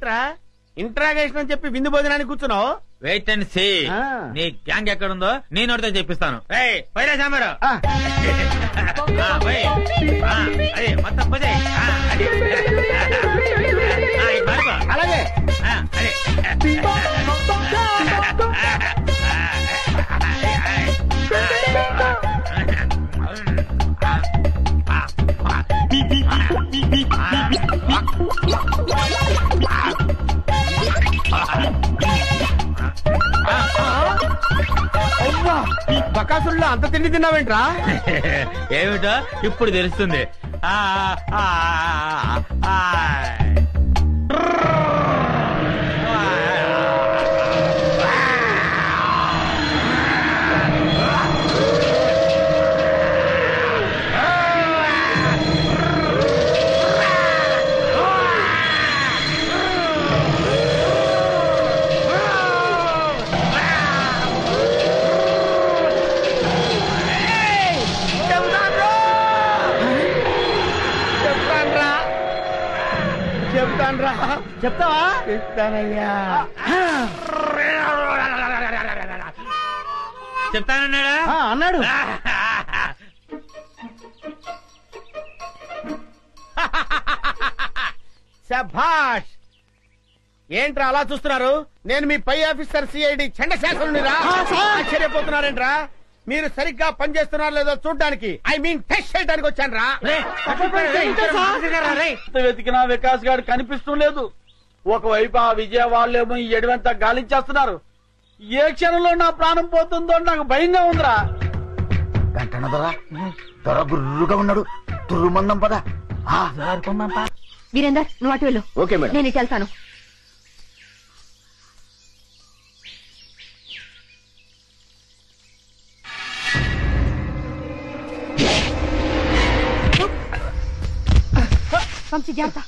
ఏంట్రా ఇంట్రాగేషన్ అని చెప్పి విందు భోజనానికి కూర్చున్నావు? Wait and see. నీ గ్యాంగ్ ఎక్కడుందో నేను ఒకటితో చెప్పిస్తాను. పైరా సాంబారు అదే మొత్తం పోతే అలాగే అదే బకాసుల్లో అంత తిండి తిన్నావేంట్రా? ఏమిటో ఇప్పుడు తెలుస్తుంది. చెప్తావా? చెప్తానయ్యా. చెప్తానన్నాడా? అన్నాడు. శభాష్. ఏంట్రా అలా చూస్తున్నారు? నేను మీ పై ఆఫీసర్ సిఐడి చండశాసనుడిరా. ఆశ్చర్యపోతున్నారేంట్రా? మీరు సరిగ్గా పనిచేస్తున్నారో లేదో చూడడానికి, ఐ మీన్ టెస్ట్ చేయడానికి వచ్చాను రా. వెతికినా వికాస్ గారు కనిపిస్తుండలేదు. ఒకవైపు ఆ విజయ వాళ్ళేమో ఈ ఎడవంతా గాలించేస్తున్నారు. ఏ క్షణంలో నా ప్రాణం పోతుందో నాకు భయంగా ఉందిరా. గంటన దొర గుర్రుగా ఉన్నాడు. తుర్రుమందం పదా. వీరేందర్ నువ్వు అటు వెళ్ళు. Okay madam. నేను ఇటు వెళ్తాను. వంశీ జాగ్రత్త.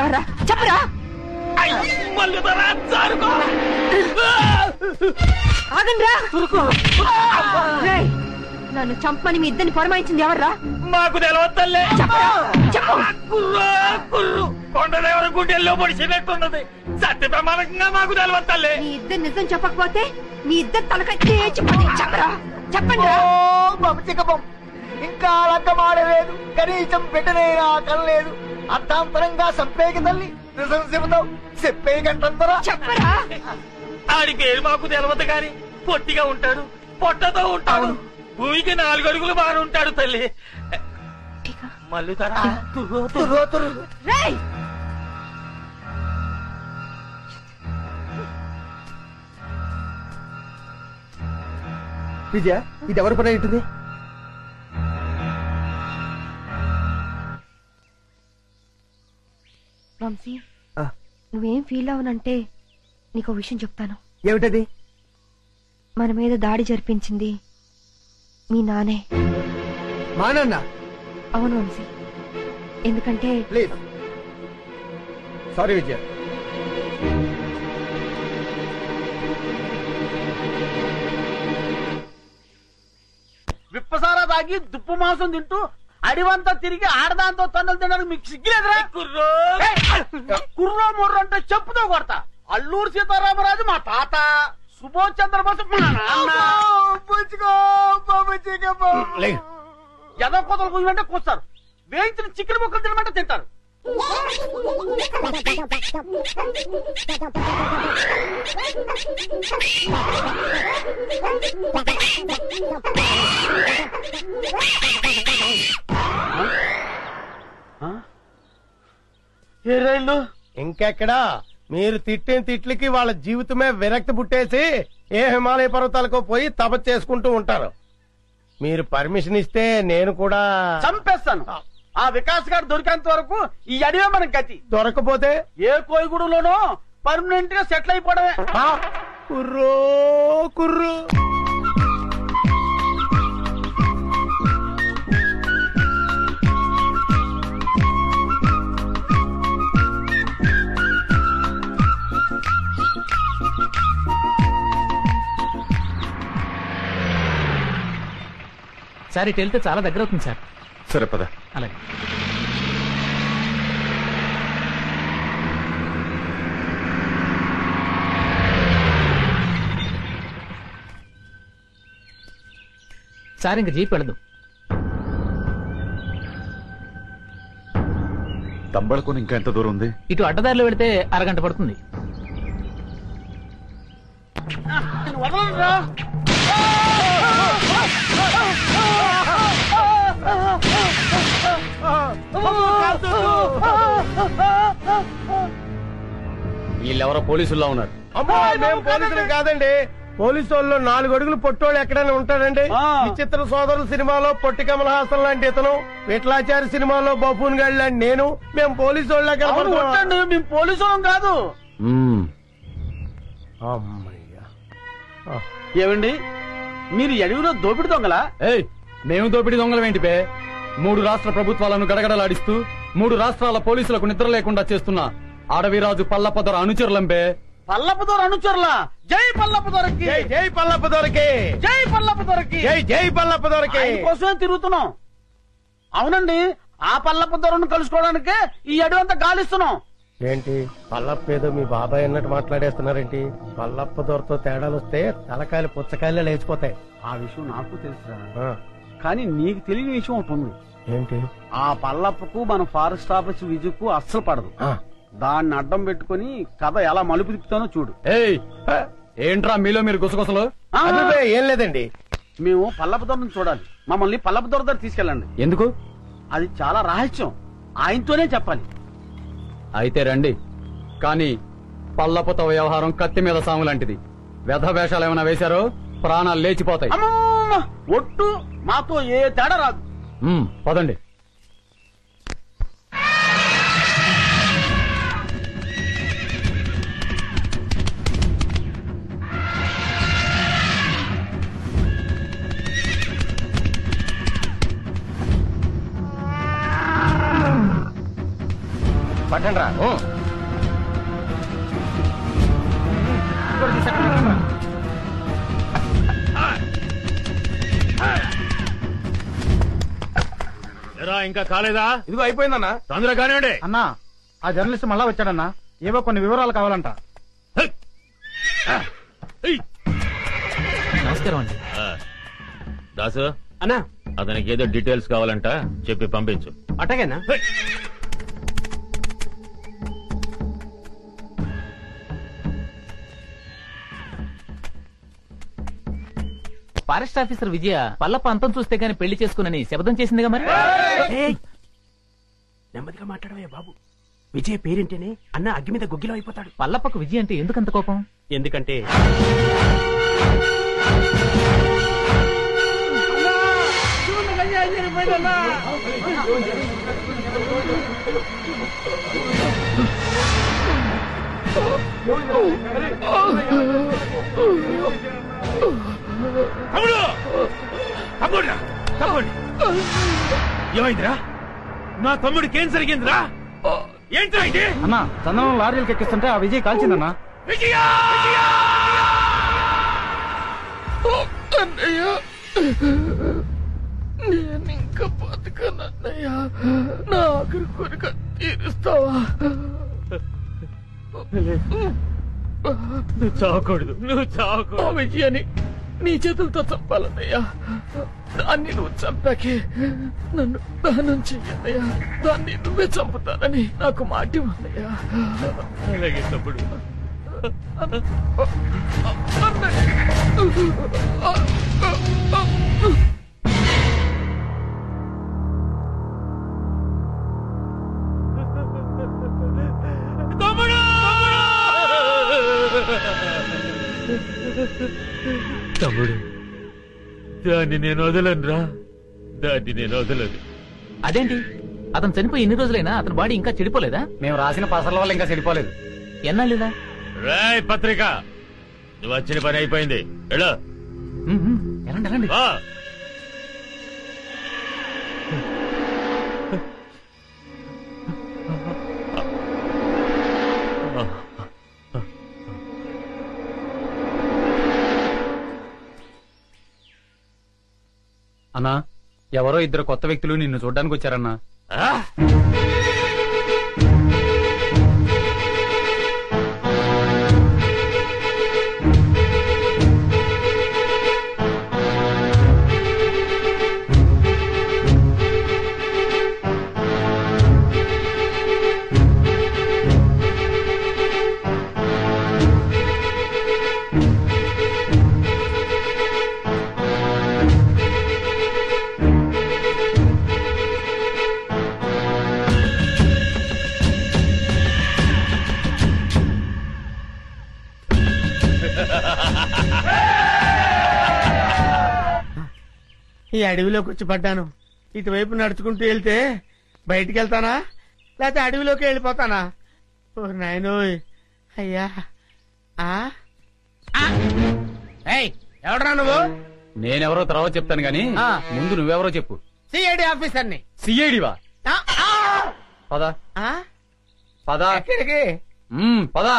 ఎవరా చెప్పరా? ఆగండ్రా. రేయ్, నన్ను చంపని మీ ఇద్దరిని పొరమాయించింది ఎవర్రా? మాకు తెలవద్దలే. చెప్పరా చెప్పు. కొండదేవర గుండెల్లో పొడిచినట్టున్నది. సత్య ప్రమాణంగా మాకు తెలవద్దలే. మీ ఇద్దరు నిజం చెప్పకపోతే మీ ఇద్దరు తలకాయ తేచిపోతే చెప్పరా చెప్పండి రా. చిక్కపం ఇంకా లక్కమాడలేదు, కనీసం పెట్టనైనా కనలేదు. అర్థాంతరంగా సంపేకి తల్లి నిజం చెబుతావు, చెప్పే గంటంతరా చెప్పరా. ఆడి పేరు మాకు తెలవదు గాని పొట్టిగా ఉంటాడు, పొట్టతో ఉంటాడు, భూమికి 4 అడుగులు బాగా ఉంటాడు తల్లి. మళ్ళీ రేయ్, విజయ, ఇది ఎవరి పని ఉంటుంది? వంశీ, నువ్వేం ఫీల్ అవనంటే నీకు విషయం చెప్తాను. ఏమిటది? మన మీద దాడి జరిపించింది మీ నానే. మా నాన్న? అవును వంశీ, ఎందుకంటే ప్లీజ్ సారీ విజయ. విప్పసారా తాగి దుప్పు మాంసం తింటూ అడివంతా తిరిగి ఆడదాంతో తన్నులు తినడానికి మీకు సిగ్గులేదురా? కుర్రో ముర్రో అంటే చెప్పుతో కొడతా. అల్లూరు సీతారామరాజు మా తాత, సుభాష్ చంద్రబోస్ మా నాన్న. ఎదో కోతలు కూయమంటే కూస్తారు, వేయించిన చికెన్ ముక్కలు తినమంటే తింటారు. ఏ రైళ్ళు ఇంకెక్కడా? మీరు తిట్టిన తిట్లకి వాళ్ళ జీవితమే విరక్తి పుట్టేసి ఏ హిమాలయ పర్వతాలకు పోయి తపస్సు చేసుకుంటూ ఉంటారు. మీరు పర్మిషన్ ఇస్తే నేను కూడా చంపేస్తాను. ఆ వికాస్ గారు దొరికేంత వరకు ఈ అడివే మనకి గతి. దొరకపోతే ఏ కోయిగూడలోనో పర్మనెంట్ గా సెటిల్ అయిపోవడమే. కుర్రో కుర్రు. సార్ ఇటు వెళ్తే చాలా దగ్గర అవుతుంది సార్. సరే పద. అలాగే. సార్ ఇంక జీప్ వెళ్ళదు. తంబళకొని ఇంకా ఎంత దూరం ఉంది? ఇటు అడ్డదారిలో వెళితే అరగంట పడుతుంది. వదలండిరా. వీళ్ళెవరో పోలీసుల్లో ఉన్నారు. అమ్మో, మేము పోలీసులు కాదండి. పోలీసు వాళ్ళు 4 అడుగులు పొట్టోళ్ళు ఎక్కడైనా ఉంటాడండి. విచిత్ర సోదరులు సినిమాలో పొట్టి కమల్ హాసన్ లాంటి ఇతను, విఠలాచారి సినిమాలో బఫూన్ గాడి లాంటి నేను, మేము పోలీసు వాళ్ళ కొట్టండి, మేము పోలీసు వాళ్ళం కాదు. ఏమండి, మీరు అడవిలో దోపిడి దొంగలా? మేము దోపిడి దొంగలమేంటి పే? 3 రాష్ట్ర ప్రభుత్వాలను గడగడలాడిస్తూ 3 రాష్ట్రాల పోలీసులకు నిద్ర లేకుండా చేస్తున్న అడవిరాజు పల్లప్పదొర అనుచరులంపే. పల్లప్పదొర అనుచరులా? జై పల్లప్పదొరకి, జై పల్లప్పదొరకి, జై పల్లప్పదొరకి, జై పల్లప్పదొరకి కోసమే తిరుగుతున్నాం. అవునండి, ఆ పల్లప్పదొరను కలుసుకోవడానికే ఈ అడవంతా గాలిస్తున్నాం. ఏంటి పల్లప్ప ఏదో మీ బాబాయ్ అన్నట్టు మాట్లాడేస్తున్నారేంటి? పల్లప్ప దొరతో తేడాలు వస్తే తలకాయలు పుచ్చకాయలే లేచిపోతాయి. ఆ విషయం నాకు తెలుసురా, కానీ నీకు తెలియని విషయం ఒకటి ఉంది. ఏంటి? ఆ పల్లప్పకు మన ఫారెస్ట్ ఆఫీస్ విజుకు అస్సలు పడదు. దాన్ని అడ్డం పెట్టుకుని కథ ఎలా మలుపు తిప్పుతానో చూడు. ఏంట్రా మీలో మీరు గుసగుసలు? ఏం లేదండి, మేము పల్లప్పదొరను చూడాలి. మమ్మల్ని పల్లప్పదొర దగ్గర తీసుకెళ్ళండి. ఎందుకు? అది చాలా రహస్యం, ఆయనతోనే చెప్పాలి. అయితే రండి, కానీ పల్లపుతో వ్యవహారం కత్తి మీద సాము లాంటిది. వ్యధ వేషాలు ఏమైనా వేశారో ప్రాణాలు లేచిపోతాయి. ఒట్టు మాతో ఏ తేడా రాదు. పదండి. పట్ట ఎక్కండి రా. ఇంకా కాలేదా? ఇదిగో అయిపోయిందన్నా. తొందరగా కానివ్వండి. అన్నా ఆ జర్నలిస్ట్ మళ్ళా వచ్చాడన్నా, ఏవో కొన్ని వివరాలు కావాలంట. నమస్కారం అండి. దాసు అన్నా అతనికి ఏదో డీటెయిల్స్ కావాలంట, చెప్పి పంపించు. అట్టగేనా? ఫారెస్ట్ ఆఫీసర్ విజయ పల్లప్ప అంతం చూస్తే గానీ పెళ్లి చేసుకునని శపథం చేసిందిగా మరి. నెమ్మదిగా మాట్లాడవే బాబు. విజయ్ పేరేంటేనే అన్న అగ్గి మీద గుగ్గిలో అయిపోతాడు. పల్లప్పకు విజయ అంటే ఎందుకంత కోపం? ఎందుకంటే తమ్ముడు తమ్ముడు తమ్ముడు ఏమైందిరా? నా తమ్ముడికి ఏం జరిగిందిరా? ఏంట్రా ఇది? అన్నా చందనం లారీలకు ఎక్కిస్తుంటే ఆ విజయ్ కాల్చిందన్నా. విజయా! అన్నయ్య నేను ఇంకా బతకనన్నయ్య, నా ఆఖరి కోరిక తీరుస్తావా? నువ్వు చావకూడదు, నువ్వు చావకూడదు. ఆ విజయాన్ని నీ చేతులతో చంపాలన్నయ్యా. దాన్ని నువ్వు చంపాకే నన్ను దహనం చెయ్యన్నయ్యా. దాన్ని నువ్వే చంపుతానని నాకు మాట ఇవ్వన్నయ్యా. అలాగే తమ్ముడు. తమ్ముడు దాన్ని నేను వదలనురా, దాన్ని నేను వదలను. అదేంటి, అతను చనిపోయి ఎన్ని రోజులైనా అతని బాడీ ఇంకా చెడిపోలేదా? మేము రాసిన పసర్ల వల్ల ఇంకా చెడిపోలేదు. ఎన్నాళ్ళిలా? రాయ్ పత్రిక, నువ్వు వచ్చిన పని అయిపోయింది. వెళ్ళు. ఎలాంటి ఎలాంటి వా. అన్నా ఎవరో ఇద్దరు కొత్త వ్యక్తులు నిన్ను చూడ్డానికి వచ్చారన్నా. ఈ అడవిలోకి వచ్చి పడ్డాను. ఇటువైపు నడుచుకుంటూ వెళ్తే బయటికి వెళ్తానా లేకపోతే అడవిలోకి వెళ్ళిపోతానా? ఓ నాయనోయ్ అయ్యా. ఎవడరా నువ్వు? నేనెవరో తర్వాత చెప్తాను గాని ముందు నువ్వెవరో చెప్పు. సిఐడి ఆఫీసర్ని. సిఐడివా? పదా పదా. ఎక్కడికి? పదా.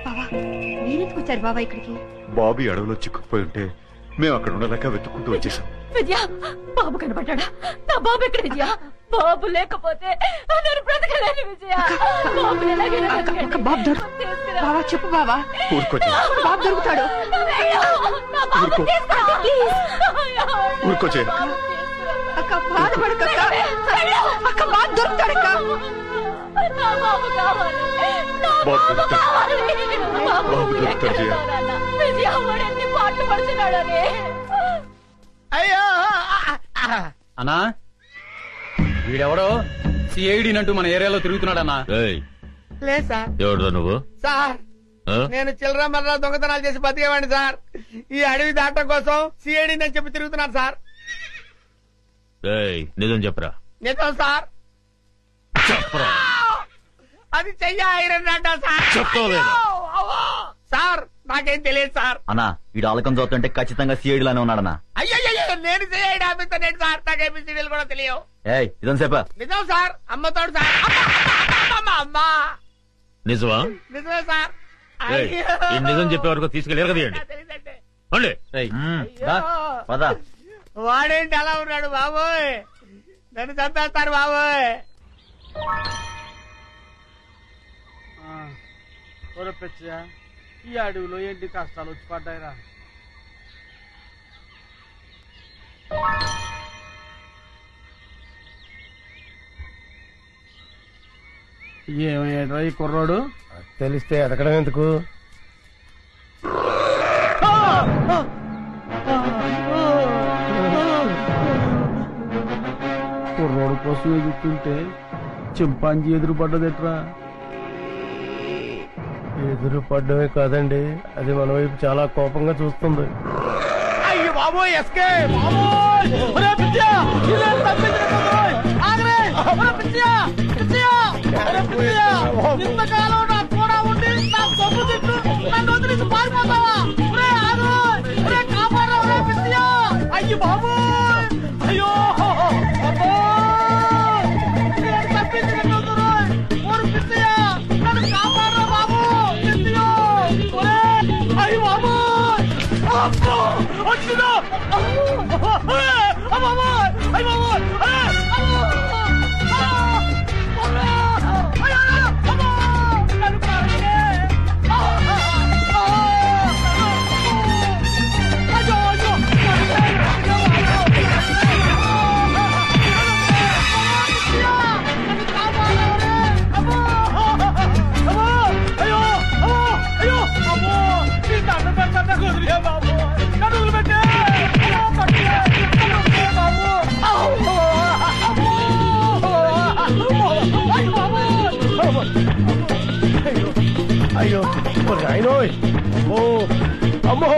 బావా మీరెందుకు వచ్చారు బావా ఇక్కడికి? బాబీ అడవిలో చిక్కుకుపోయి ఉంటే మేము అక్కడ ఉండలేక వెతుక్కుంటూ వచ్చేసాం. విజయ బాబు కనబడ్డా? నా బాబు ఎక్కడ విజయ? బాబు లేకపోతే నేను బ్రతకలేను విజయ. బాబా చెప్పు బావా. బాబు దొరుకుతాడు. ఊరుకోచే అక్క బాధపడక అక్క బాబు దొరుకుతాడక్క. బాబు దొరుకుతాడు. విజయ వాడు ఎన్ని పాటలు పడుతున్నాడని. అయ్యో అన్నా వీడెవడో సిఐడినంటూ మన ఏరియాలో తిరుగుతున్నాడన్నా. లేదు సార్. ఎవడో నువ్వు? సార్ నేను చిల్లర మర్ర దొంగతనాలు చేసి బతికేవాడిని సార్. ఈ అడవి దాటం కోసం సిఐడి అని చెప్పి తిరుగుతున్నాను సార్. నిజం చెప్పరా? నిజం సార్. చెప్పరా? అది చెయ్య ఐరన్ అంట సార్. చెప్తావు లేదా? సార్ నాకేం తెలియదు సార్. అన్నా వీడు ఆలకం చూస్తుంటే ఖచ్చితంగా సిఐడి లానే ఉన్నాడన్నా. అయ్యో నేను సిఐడి ఆఫీసర్ ఏంటి సార్, నాకు ఏబిసిడీలు కూడా తెలియవు. ఇదని చెప్పా నిజం సార్, అమ్మతోడు సార్. అమ్మా నిజమా? నిజమే సార్. ఏయ్, ఈ నిజం చెప్పే వరకు తీసుకెళ్ళారు కదండి. పద. వాడేంటి అలా ఉన్నాడు బాబోయ్, నన్ను చంపేస్తారు బాబోయ్. ఒరపెచ్చా ఈ అడవిలో ఏంటి కష్టాలు వచ్చి పడ్డాయిరా. ఏమయ్యాడ్రా ఈ కుర్రాడు? తెలిస్తే ఎదకడం ఎందుకు? కుర్రోడు కోసం ఎదుగుతుంటే చింపాంజీ ఎదురు పడ్డదెట్రా. ఎదురు పడ్డమే కాదండి, అది మన వైపు చాలా కోపంగా చూస్తుంది. అయ్యో బాబోయ్, ఎస్కేప్! ఇంతకాలం నాకు కూడా ఉండి నా సొమ్ము తిట్టు నన్ను వదిలేసి పారిపోతావా? కాపాడరా! అయ్యి బాబోయ్, అయ్యో నన్ను కాపాడరా బాబు. అయ్యి బాబోయ్, వచ్చిందో అయ్యో అయ్యో అమ్మో అమ్మో